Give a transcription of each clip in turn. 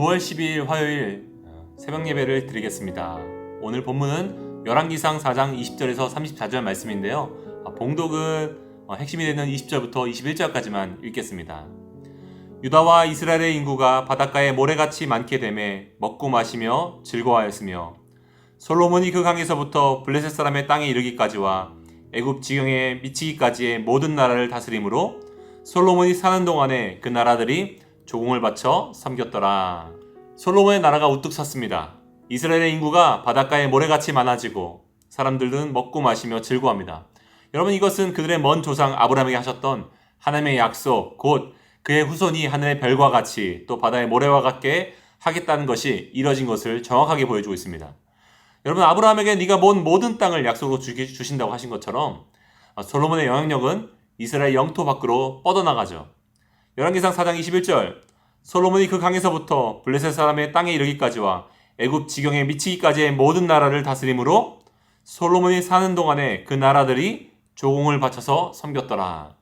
9월 12일 화요일 새벽 예배를 드리겠습니다. 오늘 본문은 열왕기상 4장 20절에서 34절 말씀인데요. 봉독은 핵심이 되는 20절부터 21절까지만 읽겠습니다. 유다와 이스라엘의 인구가 바닷가에 모래같이 많게 되매 먹고 마시며 즐거워하였으며 솔로몬이 그 강에서부터 블레셋 사람의 땅에 이르기까지와 애굽 지경에 미치기까지의 모든 나라를 다스림으로 솔로몬이 사는 동안에 그 나라들이 조공을 바쳐 섬겼더라. 솔로몬의 나라가 우뚝 섰습니다. 이스라엘의 인구가 바닷가에 모래같이 많아지고 사람들은 먹고 마시며 즐거워합니다. 여러분, 이것은 그들의 먼 조상 아브라함에게 하셨던 하나님의 약속, 곧 그의 후손이 하늘의 별과 같이 또 바다의 모래와 같게 하겠다는 것이 이뤄진 것을 정확하게 보여주고 있습니다. 여러분, 아브라함에게 네가 본 모든 땅을 약속으로 주신다고 하신 것처럼 솔로몬의 영향력은 이스라엘 영토 밖으로 뻗어나가죠. 열왕기상 4장 21절 솔로몬이 그 강에서부터 블레셋 사람의 땅에 이르기까지와 애굽 지경에 미치기까지의 모든 나라를 다스림으로 솔로몬이 사는 동안에 그 나라들이 조공을 바쳐서 섬겼더라.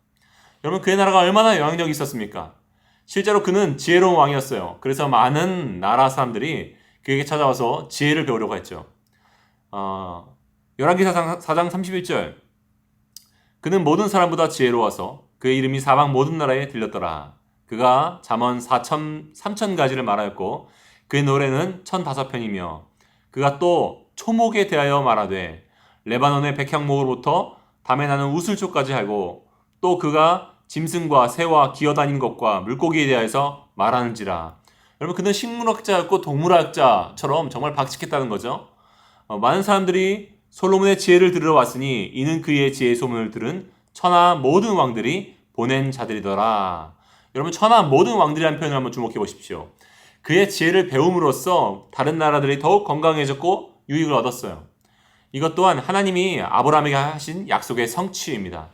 여러분, 그의 나라가 얼마나 영향력이 있었습니까? 실제로 그는 지혜로운 왕이었어요. 그래서 많은 나라 사람들이 그에게 찾아와서 지혜를 배우려고 했죠. 열왕기상 4장 31절 그는 모든 사람보다 지혜로워서 그의 이름이 사방 모든 나라에 들렸더라. 그가 잠언 3,000가지를 말하였고 그의 노래는 1,005편이며 그가 또 초목에 대하여 말하되 레바논의 백향목으로부터 담에 나는 우슬초까지 하고 또 그가 짐승과 새와 기어다니는 것과 물고기에 대하여서 말하는지라. 여러분, 그는 식물학자였고 동물학자처럼 정말 박식했다는 거죠. 많은 사람들이 솔로몬의 지혜를 들으러 왔으니 이는 그의 지혜의 소문을 들은 천하 모든 왕들이 보낸 자들이더라. 여러분, 천하 모든 왕들이라는 표현을 한번 주목해 보십시오. 그의 지혜를 배움으로써 다른 나라들이 더욱 건강해졌고 유익을 얻었어요. 이것 또한 하나님이 아브라함에게 하신 약속의 성취입니다.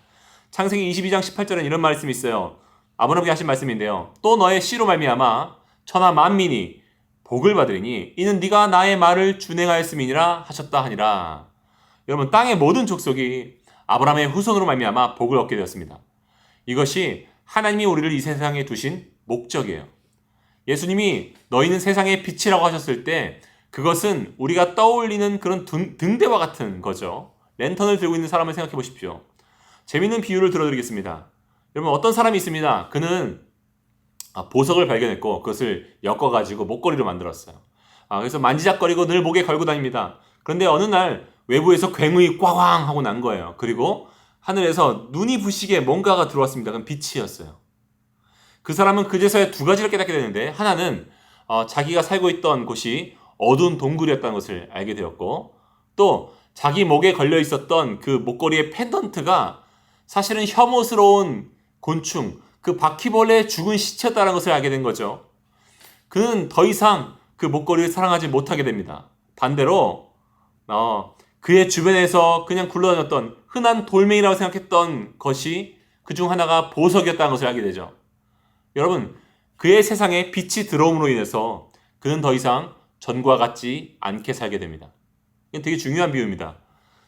창세기 22장 18절엔 이런 말씀이 있어요. 아브라함에게 하신 말씀인데요. 또 너의 씨로 말미암아 천하 만민이 복을 받으리니 이는 네가 나의 말을 준행하였음이니라 하셨다 하니라. 여러분, 땅의 모든 족속이 아브라함의 후손으로 말미암아 복을 얻게 되었습니다. 이것이 하나님이 우리를 이 세상에 두신 목적이에요. 예수님이 너희는 세상의 빛이라고 하셨을 때 그것은 우리가 떠올리는 그런 등대와 같은 거죠. 랜턴을 들고 있는 사람을 생각해 보십시오. 재밌는 비유를 들어드리겠습니다. 여러분, 어떤 사람이 있습니다. 그는 보석을 발견했고 그것을 엮어가지고 목걸이로 만들었어요. 그래서 만지작거리고 늘 목에 걸고 다닙니다. 그런데 어느 날 외부에서 굉음이 꽝꽝 하고 난 거예요. 그리고 하늘에서 눈이 부시게 뭔가가 들어왔습니다. 그건 빛이었어요. 그 사람은 그제서야 두 가지를 깨닫게 되는데, 하나는 자기가 살고 있던 곳이 어두운 동굴이었다는 것을 알게 되었고, 또 자기 목에 걸려 있었던 그 목걸이의 펜던트가 사실은 혐오스러운 곤충, 그 바퀴벌레의 죽은 시체였다는 것을 알게 된 거죠. 그는 더 이상 그 목걸이를 사랑하지 못하게 됩니다. 반대로 그의 주변에서 그냥 굴러다녔던 흔한 돌멩이라고 생각했던 것이 그중 하나가 보석이었다는 것을 알게 되죠. 여러분, 그의 세상에 빛이 들어옴으로 인해서 그는 더 이상 전과 같지 않게 살게 됩니다. 이건 되게 중요한 비유입니다.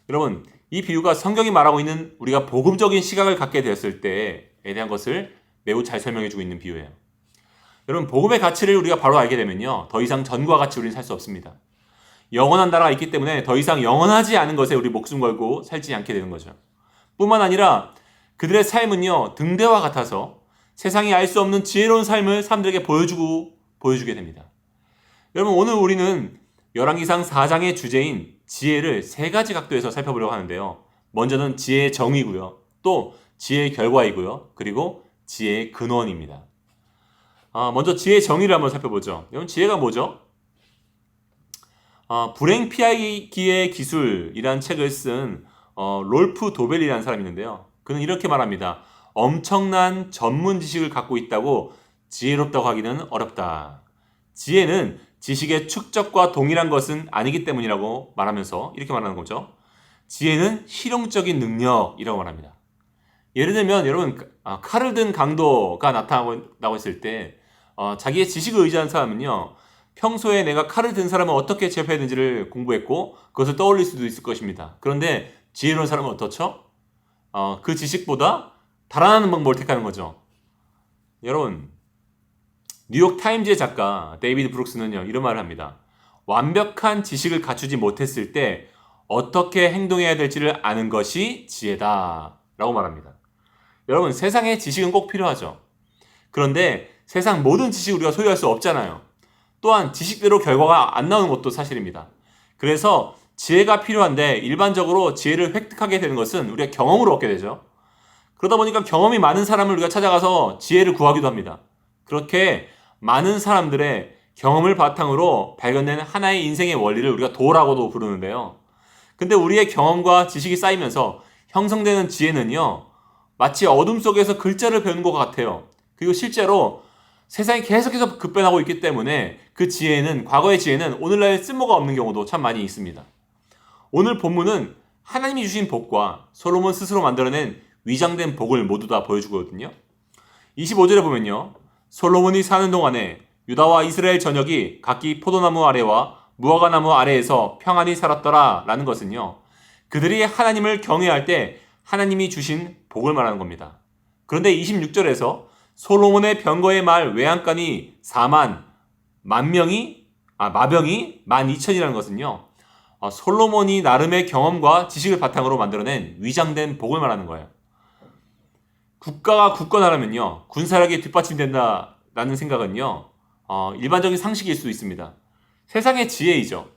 여러분, 이 비유가 성경이 말하고 있는 우리가 복음적인 시각을 갖게 되었을 때에 대한 것을 매우 잘 설명해주고 있는 비유예요. 여러분, 복음의 가치를 우리가 바로 알게 되면요, 더 이상 전과 같이 우리는 살 수 없습니다. 영원한 나라가 있기 때문에 더 이상 영원하지 않은 것에 우리 목숨 걸고 살지 않게 되는 거죠. 뿐만 아니라 그들의 삶은요, 등대와 같아서 세상이 알 수 없는 지혜로운 삶을 사람들에게 보여주게 됩니다. 여러분, 오늘 우리는 열왕기상 4장의 주제인 지혜를 세 가지 각도에서 살펴보려고 하는데요. 먼저는 지혜의 정의고요. 또 지혜의 결과이고요. 그리고 지혜의 근원입니다. 먼저 지혜의 정의를 한번 살펴보죠. 여러분, 지혜가 뭐죠? 불행 피하기의 기술이라는 책을 쓴 롤프 도벨이라는 사람이 있는데요. 그는 이렇게 말합니다. 엄청난 전문 지식을 갖고 있다고 지혜롭다고 하기는 어렵다. 지혜는 지식의 축적과 동일한 것은 아니기 때문이라고 말하면서 이렇게 말하는 거죠. 지혜는 실용적인 능력이라고 말합니다. 예를 들면 여러분, 칼을 든 강도가 나타나고 있을 때 자기의 지식을 의지하는 사람은요, 평소에 내가 칼을 든 사람은 어떻게 제압해야 되는지를 공부했고 그것을 떠올릴 수도 있을 것입니다. 그런데 지혜로운 사람은 어떻죠? 그 지식보다 달아나는 방법을 택하는 거죠. 여러분, 뉴욕 타임즈의 작가 데이비드 브룩스는요, 이런 말을 합니다. 완벽한 지식을 갖추지 못했을 때 어떻게 행동해야 될지를 아는 것이 지혜다 라고 말합니다. 여러분, 세상에 지식은 꼭 필요하죠. 그런데 세상 모든 지식을 우리가 소유할 수 없잖아요. 또한 지식대로 결과가 안 나오는 것도 사실입니다. 그래서 지혜가 필요한데 일반적으로 지혜를 획득하게 되는 것은 우리가 경험으로 얻게 되죠. 그러다 보니까 경험이 많은 사람을 우리가 찾아가서 지혜를 구하기도 합니다. 그렇게 많은 사람들의 경험을 바탕으로 발견된 하나의 인생의 원리를 우리가 도라고도 부르는데요. 근데 우리의 경험과 지식이 쌓이면서 형성되는 지혜는요, 마치 어둠 속에서 글자를 배우는 것 같아요. 그리고 실제로 세상이 계속해서 급변하고 있기 때문에 그 지혜는, 과거의 지혜는 오늘날 쓸모가 없는 경우도 참 많이 있습니다. 오늘 본문은 하나님이 주신 복과 솔로몬 스스로 만들어낸 위장된 복을 모두 다 보여주거든요. 25절에 보면요, 솔로몬이 사는 동안에 유다와 이스라엘 전역이 각기 포도나무 아래와 무화과나무 아래에서 평안히 살았더라 라는 것은요, 그들이 하나님을 경외할 때 하나님이 주신 복을 말하는 겁니다. 그런데 26절에서 솔로몬의 병거의 말 외양간이 4만, 마병이 12,000이라는 것은요, 솔로몬이 나름의 경험과 지식을 바탕으로 만들어낸 위장된 복을 말하는 거예요. 국가가 굳건하려면요, 군사력이 뒷받침된다라는 생각은요, 일반적인 상식일 수 있습니다. 세상의 지혜이죠.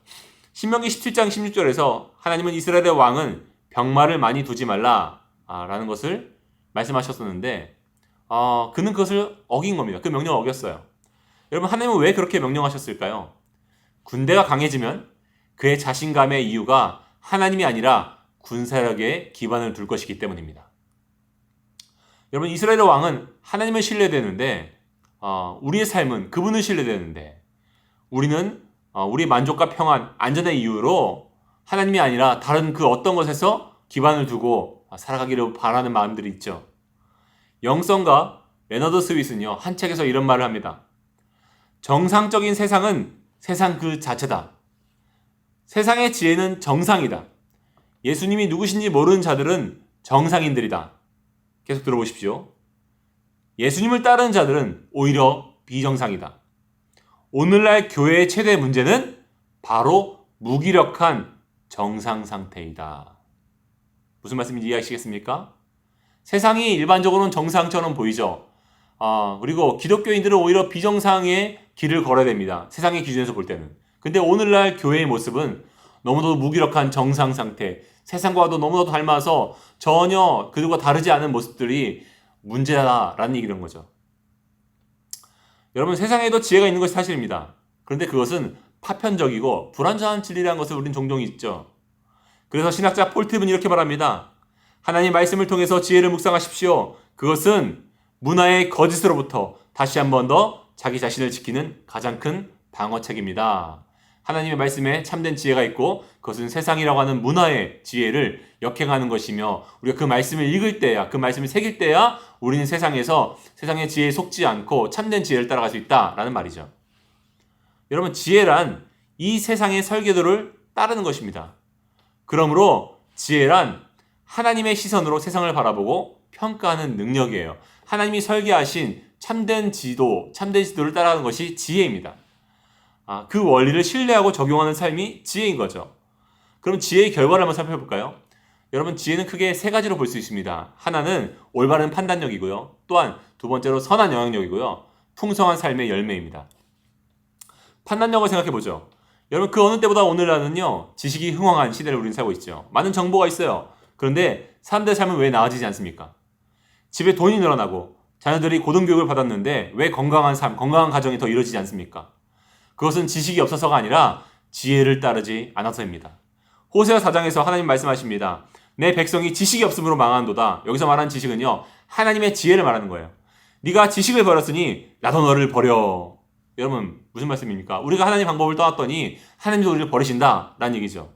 신명기 17장 16절에서 하나님은 이스라엘의 왕은 병마를 많이 두지 말라 라는 것을 말씀하셨었는데, 그는 그것을 어긴 겁니다. 그 명령을 어겼어요. 여러분, 하나님은 왜 그렇게 명령하셨을까요? 군대가 강해지면 그의 자신감의 이유가 하나님이 아니라 군사력에 기반을 둘 것이기 때문입니다. 여러분, 이스라엘의 왕은 하나님을 신뢰되는데, 우리의 삶은 그분을 신뢰되는데, 우리는 우리의 만족과 평안, 안전의 이유로 하나님이 아니라 다른 그 어떤 것에서 기반을 두고 살아가기를 바라는 마음들이 있죠. 영성가 레너드 스윗은요, 한 책에서 이런 말을 합니다. 정상적인 세상은 세상 그 자체다. 세상의 지혜는 정상이다. 예수님이 누구신지 모르는 자들은 정상인들이다. 계속 들어보십시오. 예수님을 따르는 자들은 오히려 비정상이다. 오늘날 교회의 최대 문제는 바로 무기력한 정상 상태이다. 무슨 말씀인지 이해하시겠습니까? 세상이 일반적으로는 정상처럼 보이죠. 그리고 기독교인들은 오히려 비정상의 길을 걸어야 됩니다. 세상의 기준에서 볼 때는. 근데 오늘날 교회의 모습은 너무도 무기력한 정상 상태, 세상과도 너무나도 닮아서 전혀 그들과 다르지 않은 모습들이 문제다라는 얘기인 거죠. 여러분, 세상에도 지혜가 있는 것이 사실입니다. 그런데 그것은 파편적이고 불완전한 진리라는 것을 우리는 종종 잊죠. 그래서 신학자 폴 팁은 이렇게 말합니다. 하나님 말씀을 통해서 지혜를 묵상하십시오. 그것은 문화의 거짓으로부터 다시 한 번 더 자기 자신을 지키는 가장 큰 방어책입니다. 하나님의 말씀에 참된 지혜가 있고 그것은 세상이라고 하는 문화의 지혜를 역행하는 것이며, 우리가 그 말씀을 읽을 때야, 그 말씀을 새길 때야 우리는 세상에서 세상의 지혜에 속지 않고 참된 지혜를 따라갈 수 있다라는 말이죠. 여러분, 지혜란 이 세상의 설계도를 따르는 것입니다. 그러므로 지혜란 하나님의 시선으로 세상을 바라보고 평가하는 능력이에요. 하나님이 설계하신 참된 지도를 따라가는 것이 지혜입니다. 그 원리를 신뢰하고 적용하는 삶이 지혜인 거죠. 그럼 지혜의 결과를 한번 살펴볼까요? 여러분, 지혜는 크게 세 가지로 볼 수 있습니다. 하나는 올바른 판단력이고요. 또한 두 번째로 선한 영향력이고요. 풍성한 삶의 열매입니다. 판단력을 생각해보죠. 여러분, 그 어느 때보다 오늘날은요, 지식이 흥황한 시대를 우리는 살고 있죠. 많은 정보가 있어요. 그런데 사람들의 삶은 왜 나아지지 않습니까? 집에 돈이 늘어나고 자녀들이 고등교육을 받았는데 왜 건강한 삶, 건강한 가정이 더 이루어지지 않습니까? 그것은 지식이 없어서가 아니라 지혜를 따르지 않아서입니다. 호세아 4장에서 하나님 말씀하십니다. 내 백성이 지식이 없음으로 망한도다. 여기서 말하는 지식은요, 하나님의 지혜를 말하는 거예요. 네가 지식을 버렸으니 나도 너를 버려. 여러분, 무슨 말씀입니까? 우리가 하나님 방법을 떠났더니 하나님도 우리를 버리신다 라는 얘기죠.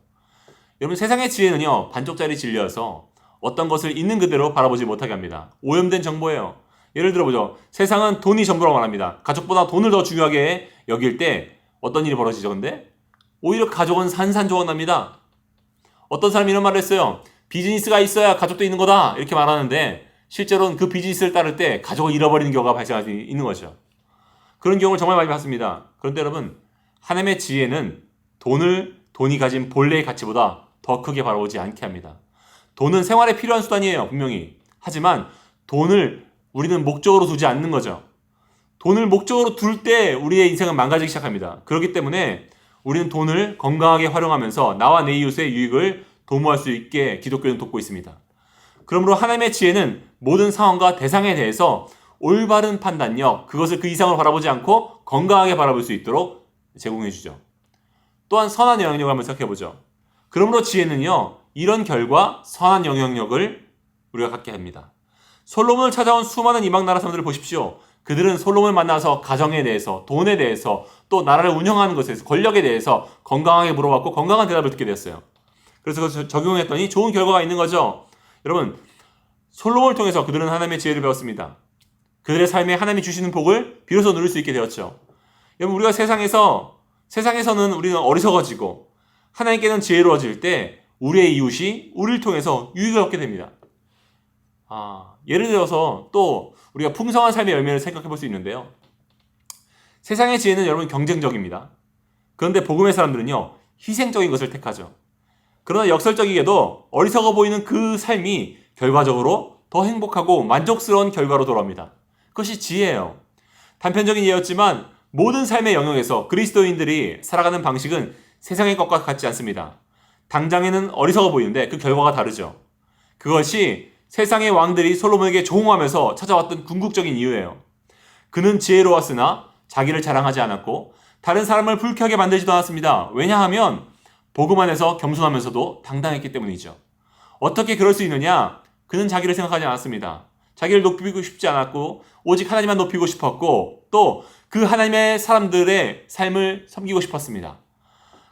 여러분, 세상의 지혜는요, 반쪽짜리 진리여서 어떤 것을 있는 그대로 바라보지 못하게 합니다. 오염된 정보예요. 예를 들어보죠. 세상은 돈이 전부라고 말합니다. 가족보다 돈을 더 중요하게 여길 때 어떤 일이 벌어지죠? 근데 오히려 가족은 산산조각납니다. 어떤 사람이 이런 말을 했어요. 비즈니스가 있어야 가족도 있는 거다 이렇게 말하는데 실제로는 그 비즈니스를 따를 때 가족을 잃어버리는 경우가 발생할 수 있는 거죠. 그런 경우를 정말 많이 봤습니다. 그런데 여러분, 하나님의 지혜는 돈이 가진 본래의 가치보다 더 크게 바라보지 않게 합니다. 돈은 생활에 필요한 수단이에요, 분명히. 하지만 돈을 우리는 목적으로 두지 않는 거죠. 돈을 목적으로 둘 때 우리의 인생은 망가지기 시작합니다. 그렇기 때문에 우리는 돈을 건강하게 활용하면서 나와 내 이웃의 유익을 도모할 수 있게 기독교는 돕고 있습니다. 그러므로 하나님의 지혜는 모든 상황과 대상에 대해서 올바른 판단력, 그것을 그 이상으로 바라보지 않고 건강하게 바라볼 수 있도록 제공해 주죠. 또한 선한 영향력을 한번 생각해보죠. 그러므로 지혜는요, 이런 결과 선한 영향력을 우리가 갖게 합니다. 솔로몬을 찾아온 수많은 이방 나라 사람들을 보십시오. 그들은 솔로몬을 만나서 가정에 대해서, 돈에 대해서, 또 나라를 운영하는 것에 대해서, 권력에 대해서 건강하게 물어봤고 건강한 대답을 듣게 됐어요. 그래서 그것을 적용했더니 좋은 결과가 있는 거죠. 여러분, 솔로몬을 통해서 그들은 하나님의 지혜를 배웠습니다. 그들의 삶에 하나님이 주시는 복을 비로소 누릴 수 있게 되었죠. 여러분, 우리가 세상에서는 우리는 어리석어지고 하나님께는 지혜로워질 때 우리의 이웃이 우리를 통해서 유익을 얻게 됩니다. 예를 들어서 또 우리가 풍성한 삶의 열매를 생각해 볼 수 있는데요. 세상의 지혜는 여러분 경쟁적입니다. 그런데 복음의 사람들은요, 희생적인 것을 택하죠. 그러나 역설적이게도 어리석어 보이는 그 삶이 결과적으로 더 행복하고 만족스러운 결과로 돌아옵니다. 그것이 지혜예요. 단편적인 예였지만 모든 삶의 영역에서 그리스도인들이 살아가는 방식은 세상의 것과 같지 않습니다. 당장에는 어리석어 보이는데 그 결과가 다르죠. 그것이 세상의 왕들이 솔로몬에게 조응하면서 찾아왔던 궁극적인 이유예요. 그는 지혜로웠으나 자기를 자랑하지 않았고 다른 사람을 불쾌하게 만들지도 않았습니다. 왜냐하면 복음 안에서 겸손하면서도 당당했기 때문이죠. 어떻게 그럴 수 있느냐? 그는 자기를 생각하지 않았습니다. 자기를 높이고 싶지 않았고 오직 하나님만 높이고 싶었고 또 그 하나님의 사람들의 삶을 섬기고 싶었습니다.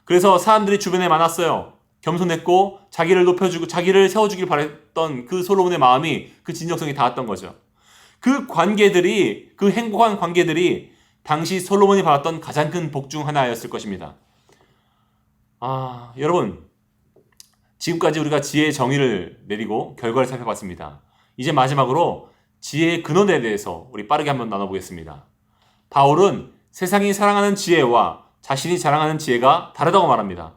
그래서 사람들이 주변에 많았어요. 겸손했고 자기를 높여주고 자기를 세워주길 바랬던 그 솔로몬의 마음이 그 진정성이 닿았던 거죠. 그 행복한 관계들이 당시 솔로몬이 받았던 가장 큰 복 중 하나였을 것입니다. 여러분, 지금까지 우리가 지혜의 정의를 내리고 결과를 살펴봤습니다. 이제 마지막으로 지혜의 근원에 대해서 우리 빠르게 한번 나눠보겠습니다. 바울은 세상이 사랑하는 지혜와 자신이 자랑하는 지혜가 다르다고 말합니다.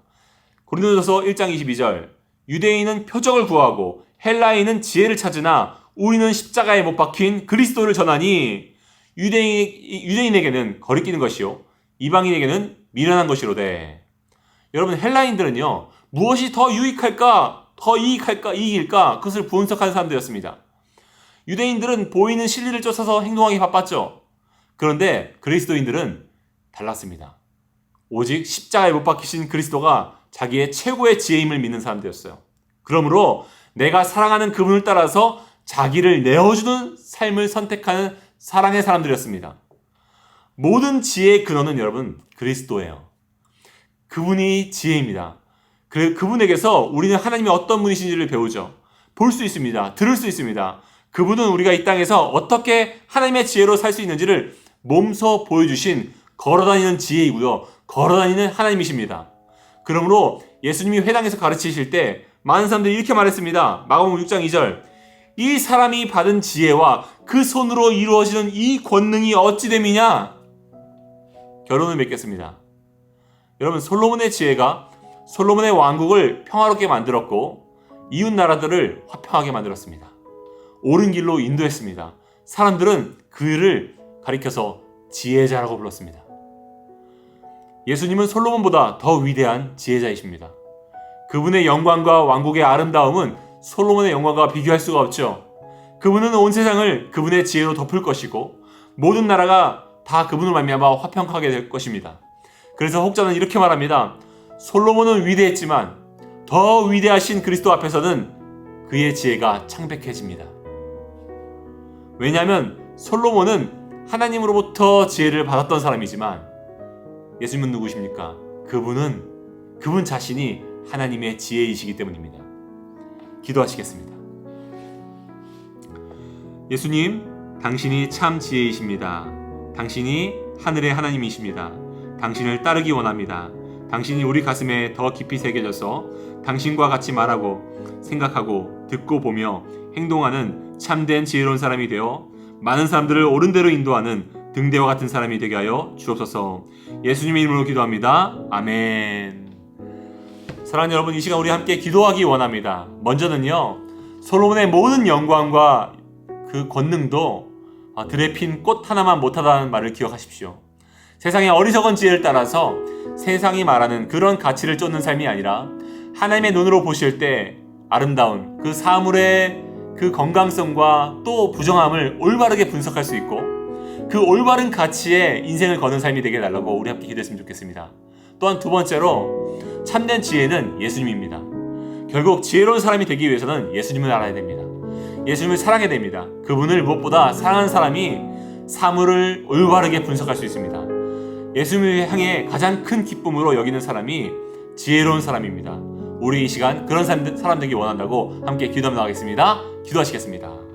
고린도전서 1장 22절, 유대인은 표적을 구하고 헬라인은 지혜를 찾으나 우리는 십자가에 못 박힌 그리스도를 전하니 유대인에게는 거리끼는 것이요 이방인에게는 미련한 것이로되. 여러분, 헬라인들은요, 무엇이 더 유익할까, 더 이익일까 그것을 분석하는 사람들이었습니다. 유대인들은 보이는 진리를 쫓아서 행동하기 바빴죠. 그런데 그리스도인들은 달랐습니다. 오직 십자가에 못 박히신 그리스도가 자기의 최고의 지혜임을 믿는 사람들이었어요. 그러므로 내가 사랑하는 그분을 따라서 자기를 내어주는 삶을 선택하는 사랑의 사람들이었습니다. 모든 지혜의 근원은 여러분 그리스도예요. 그분이 지혜입니다. 그분에게서 우리는 하나님이 어떤 분이신지를 배우죠. 볼 수 있습니다. 들을 수 있습니다. 그분은 우리가 이 땅에서 어떻게 하나님의 지혜로 살 수 있는지를 몸소 보여주신 걸어다니는 지혜이고요. 걸어다니는 하나님이십니다. 그러므로 예수님이 회당에서 가르치실 때 많은 사람들이 이렇게 말했습니다. 마가복음 6장 2절, 이 사람이 받은 지혜와 그 손으로 이루어지는 이 권능이 어찌 됨이냐? 결론을 맺겠습니다. 여러분, 솔로몬의 지혜가 솔로몬의 왕국을 평화롭게 만들었고 이웃 나라들을 화평하게 만들었습니다. 옳은 길로 인도했습니다. 사람들은 그를 가리켜서 지혜자라고 불렀습니다. 예수님은 솔로몬보다 더 위대한 지혜자이십니다. 그분의 영광과 왕국의 아름다움은 솔로몬의 영광과 비교할 수가 없죠. 그분은 온 세상을 그분의 지혜로 덮을 것이고 모든 나라가 다 그분을 말미암아 화평하게 될 것입니다. 그래서 혹자는 이렇게 말합니다. 솔로몬은 위대했지만 더 위대하신 그리스도 앞에서는 그의 지혜가 창백해집니다. 왜냐하면 솔로몬은 하나님으로부터 지혜를 받았던 사람이지만 예수님은 누구십니까? 그분 자신이 하나님의 지혜이시기 때문입니다. 기도하시겠습니다. 예수님, 당신이 참 지혜이십니다. 당신이 하늘의 하나님이십니다. 당신을 따르기 원합니다. 당신이 우리 가슴에 더 깊이 새겨져서 당신과 같이 말하고 생각하고 듣고 보며 행동하는 참된 지혜로운 사람이 되어 많은 사람들을 옳은 대로 인도하는 등대와 같은 사람이 되게 하여 주옵소서. 예수님의 이름으로 기도합니다. 아멘. 사랑하는 여러분, 이 시간 우리 함께 기도하기 원합니다. 먼저는요, 솔로몬의 모든 영광과 그 권능도 들에 핀 꽃 하나만 못하다는 말을 기억하십시오. 세상의 어리석은 지혜를 따라서 세상이 말하는 그런 가치를 쫓는 삶이 아니라 하나님의 눈으로 보실 때 아름다운 그 사물의 그 건강성과 또 부정함을 올바르게 분석할 수 있고 그 올바른 가치에 인생을 거는 삶이 되게 해달라고 우리 함께 기도했으면 좋겠습니다. 또한 두 번째로 참된 지혜는 예수님입니다. 결국 지혜로운 사람이 되기 위해서는 예수님을 알아야 됩니다. 예수님을 사랑해야 됩니다. 그분을 무엇보다 사랑하는 사람이 사물을 올바르게 분석할 수 있습니다. 예수님을 향해 가장 큰 기쁨으로 여기는 사람이 지혜로운 사람입니다. 우리 이 시간 그런 사람 되기 원한다고 함께 기도하며 나가겠습니다. 기도하시겠습니다.